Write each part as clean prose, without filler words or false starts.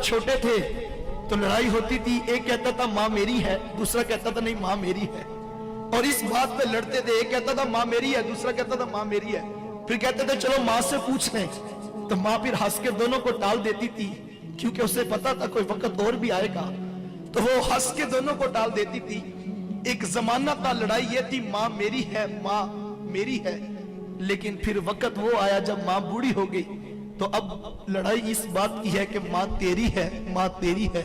چھوٹے تھے تو لڑائی ہوتی تھی، ایک کہتا تھا ماں میری ہے، دوسرا کہتا تھا نہیں ماں میری ہے، اور اس بات پہ لڑتے تھے، ایک کہتا تھا ماں میری ہے، دوسرا کہتا تھا ماں میری ہے، پھر کہتے تھے چلو ماں سے پوچھ لیں، تو ماں پھر ہنس کے دونوں کو ٹال دیتی تھی، کیونکہ اسے پتا تھا کوئی وقت اور بھی آئے گا، تو وہ ہنس کے دونوں کو ٹال دیتی تھی۔ ایک زمانہ تھا لڑائی یہ تھی ماں میری ہے، ماں میری ہے، لیکن پھر وقت وہ آیا جب ماں بوڑھی ہو گئی، تو اب لڑائی اس بات کی ہے کہ ماں تیری ہے، ماں تیری ہے۔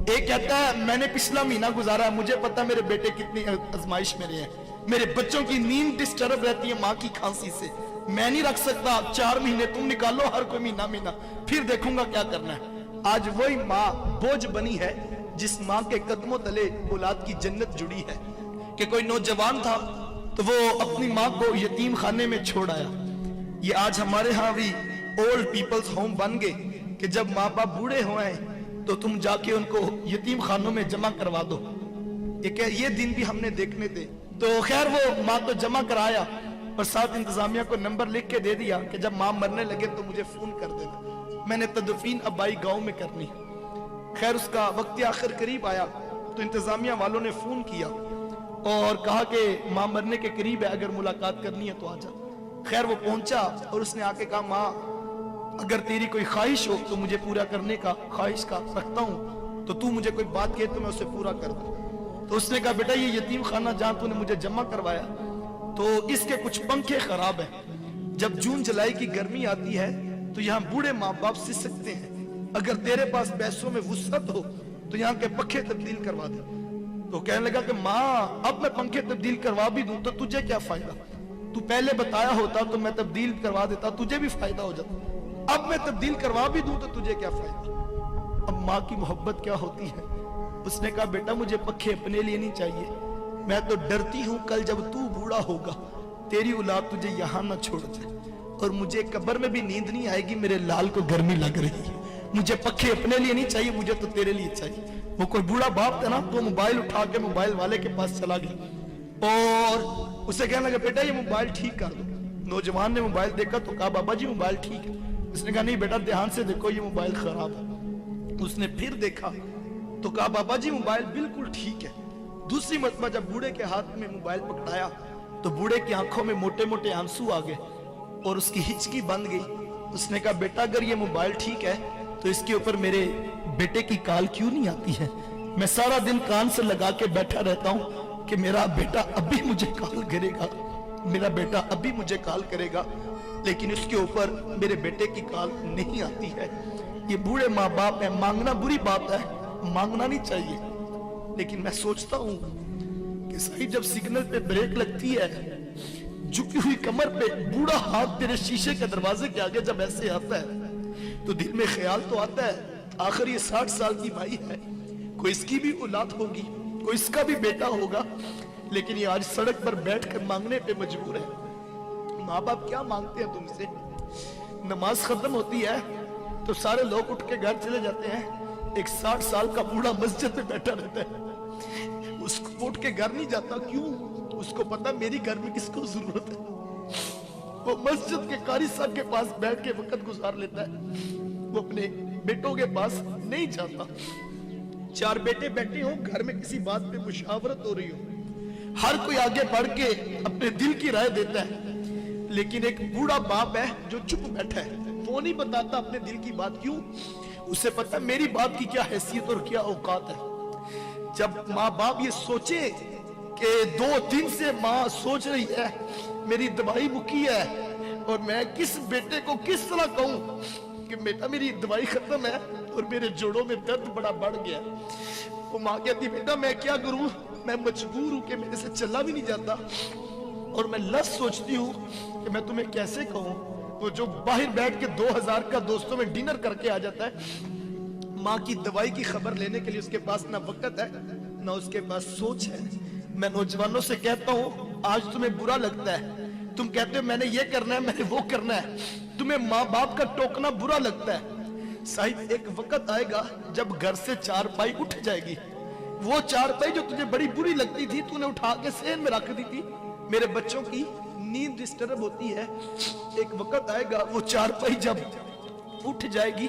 ایک کہتا ہے میں نے پچھلا مہینہ گزارا ہے، مجھے پتا میرے بیٹے کتنی آزمائش میں رہے ہیں، میرے بچوں کی نیند ڈسٹرب رہتی ہے ماں کی کھانسی سے، میں نہیں رکھ سکتا، 4 مہینے تم نکالو، ہر کوئی مہینہ پھر دیکھوں گا کیا کرنا ہے۔ آج وہی ماں بوجھ بنی ہے جس ماں کے قدموں تلے اولاد کی جنت جڑی ہے۔ کہ کوئی نوجوان تھا تو وہ اپنی ماں کو یتیم خانے میں چھوڑ آیا۔ یہ آج ہمارے ہاں بھی اولڈ پیپلز ہوم بن گئے کہ جب ماں باپ بوڑھے ہوئے تو تم جا کے ان کو یتیم خانوں میں جمع کروا دو۔ یہ دن بھی ہم نے دیکھنے تھے۔ تو خیر وہ ماں تو جمع کرایا اور ساتھ انتظامیہ کو نمبر لکھ کے دے دیا کہ جب ماں مرنے لگے تو مجھے فون کر دینا، میں نے تدفین ابائی گاؤں میں کرنی۔ خیر اس کا وقت آخر قریب آیا تو انتظامیہ والوں نے فون کیا اور کہا کہ ماں مرنے کے قریب ہے، اگر ملاقات کرنی ہے تو آ جا۔ خیر وہ پہنچا اور اس نے آ کے کہا ماں اگر تیری کوئی خواہش ہو تو مجھے پورا کرنے کا خواہش کا رکھتا ہوں، تو تو مجھے کوئی بات کہے تو میں اسے پورا کر دوں۔ تو اس نے کہا بیٹا یہ یتیم خانہ جہاں تو نے مجھے جمع کروایا تو اس کے کچھ پنکھے خراب ہیں، جب جون جولائی کی گرمی آتی ہے تو یہاں بوڑھے ماں باپ سو سکتے ہیں، اگر تیرے پاس پیسوں میں وسعت ہو تو یہاں کے پنکھے تبدیل کروا دے۔ تو کہنے لگا کہ ماں اب میں پنکھے تبدیل کروا بھی دوں تو تجھے کیا فائدہ، تو پہلے بتایا ہوتا تو میں تبدیل کروا دیتا، تجھے بھی فائدہ ہو جاتا، اب میں تبدیل کروا بھی دوں تو تجھے کیا فائدہ۔ اب ماں کی محبت کیا ہوتی ہے، اس نے کہا بیٹا مجھے پنکھے اپنے لیے نہیں چاہیے، میں تو ڈرتی ہوں کل جب تو بوڑھا ہوگا تیری اولاد تجھے یہاں نہ چھوڑ جائے، اور مجھے قبر میں بھی نیند نہیں آئے گی، میرے لال کو گرمی لگ رہی ہے، مجھے پنکھے اپنے لیے نہیں چاہیے، مجھے تو تیرے لیے چاہیے۔ وہ کوئی بوڑھا باپ تھا نا، تو موبائل اٹھا کے موبائل والے کے پاس چلا گیا اور اسے کہنے لگا بیٹا یہ موبائل ٹھیک کر دو۔ نوجوان نے موبائل دیکھا تو کہا بابا جی موبائل ٹھیک ہے، اس نے کہا نہیں بیٹا دھیان سے دیکھو یہ موبائل خراب ہے۔ اس نے پھر دیکھا تو کہا بابا جی موبائل بالکل ٹھیک ہے۔ دوسری مرتبہ جب بوڑھے کے ہاتھ میں موبائل پکڑایا تو بوڑھے کی آنکھوں میں موٹے موٹے آنسو آ گئے اور اس کی ہچکی بند گئی۔ اس نے کہا بیٹا اگر یہ موبائل ٹھیک ہے تو اس کے اوپر میرے بیٹے کی کال کیوں نہیں آتی ہے، میں سارا دن کان سے لگا کے بیٹھا رہتا ہوں کہ میرا بیٹا ابھی مجھے کال کرے گا، میرا بیٹا ابھی مجھے کال کرے گا، لیکن اس کے اوپر میرے بیٹے کی کال نہیں آتی ہے۔ یہ بوڑھے ماں باپ ہیں، مانگنا بری بات ہے، مانگنا نہیں چاہیے، لیکن میں سوچتا ہوں کہ صحیح جب سگنل پہ بریک لگتی ہے، جھکی ہوئی کمر پہ بوڑھا ہاتھ تیرے شیشے کے دروازے کے آگے جب ایسے آتا ہے تو دل میں خیال تو آتا ہے آخر یہ 60 سال کی مائی ہے، کوئی اس کی بھی اولاد ہوگی، کوئی اس کا بھی بیٹا ہوگا، لیکن یہ آج سڑک پر بیٹھ کر مانگنے پہ مجبور ہے۔ ماں باپ کیا مانگتے ہیں تم سے؟ نماز ختم ہوتی ہے تو سارے لوگ اٹھ کے گھر چلے جاتے ہیں، ایک 60 سال کا بوڑھا مسجد میں بیٹھا رہتا ہے، اس کو اٹھ کے گھر نہیں جاتا، کیوں؟ اس کو پتا میری گھر میں کس کو ضرورت ہے، وہ مسجد کے قاری صاحب کے پاس بیٹھ کے وقت گزار لیتا ہے، وہ اپنے بیٹوں کے پاس نہیں جاتا۔ 4 بیٹے بیٹھے ہوں گھر میں کسی بات پہ مشاورت ہو رہی ہو، ہر کوئی آگے بڑھ کے اپنے دل کی رائے دیتا ہے، لیکن ایک بوڑھا باپ ہے جو چپ بیٹھا ہے، وہ نہیں بتاتا اپنے دل کی بات، کیوں؟ اسے پتا میری بات کی کیا حیثیت اور کیا اوقات ہے۔ جب ماں باپ یہ سوچے کہ 2 دن سے ماں سوچ رہی ہے میری دوائی مکی ہے اور میں کس بیٹے کو کس طرح کہوں کہ بیٹا میری دوائی ختم ہے اور میرے جوڑوں میں درد بڑا بڑھ گیا، وہ ماں کہتی بیٹا میں کیا کروں، میں مجبور ہوں کہ میرے سے چلا بھی نہیں جاتا اور میں لفظ سوچتی ہوں کہ میں تمہیں کیسے کہوں۔ وہ جو باہر بیٹھ کے 2000 کا دوستوں میں ڈنر کر کے آ جاتا ہے، ماں کی دوائی کی خبر لینے کے لیے اس کے پاس نہ وقت ہے نہ اس کے پاس سوچ ہے۔ میں نوجوانوں سے کہتا ہوں آج تمہیں برا لگتا ہے، تم کہتے ہو میں نے یہ کرنا ہے میں نے وہ کرنا ہے، تمہیں ماں باپ کا ٹوکنا برا لگتا ہے، صاحب ایک وقت آئے گا جب گھر سے 4 پائی اٹھ جائے گی، وہ 4 پائی جو تجھے بڑی بری لگتی تھی تو نے اٹھا کے سین میں رکھ دی تھی، میرے بچوں کی نیند ڈسٹرب ہوتی ہے، ایک وقت آئے گا وہ 4 پائی جب اٹھ جائے گی